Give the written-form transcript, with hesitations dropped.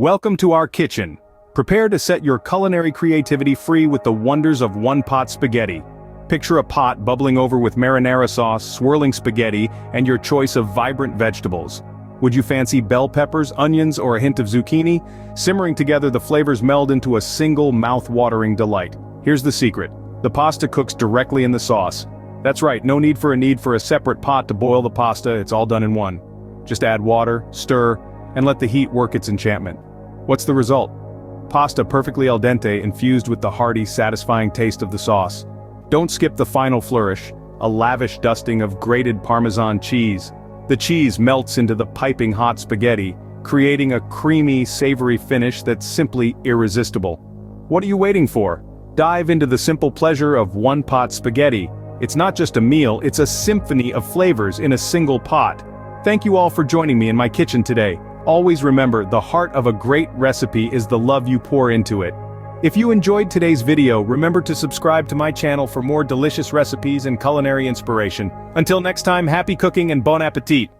Welcome to our kitchen. Prepare to set your culinary creativity free with the wonders of one-pot spaghetti. Picture a pot bubbling over with marinara sauce, swirling spaghetti, and your choice of vibrant vegetables. Would you fancy bell peppers, onions, or a hint of zucchini? Simmering together, the flavors meld into a single mouth-watering delight. Here's the secret. The pasta cooks directly in the sauce. That's right, no need for a separate pot to boil the pasta, it's all done in one. Just add water, stir, and let the heat work its enchantment. What's the result? Pasta perfectly al dente infused with the hearty, satisfying taste of the sauce. Don't skip the final flourish, a lavish dusting of grated Parmesan cheese. The cheese melts into the piping hot spaghetti, creating a creamy, savory finish that's simply irresistible. What are you waiting for? Dive into the simple pleasure of one-pot spaghetti. It's not just a meal, it's a symphony of flavors in a single pot. Thank you all for joining me in my kitchen today. Always remember, the heart of a great recipe is the love you pour into it. If you enjoyed today's video, remember to subscribe to my channel for more delicious recipes and culinary inspiration. Until next time, happy cooking and bon appetit!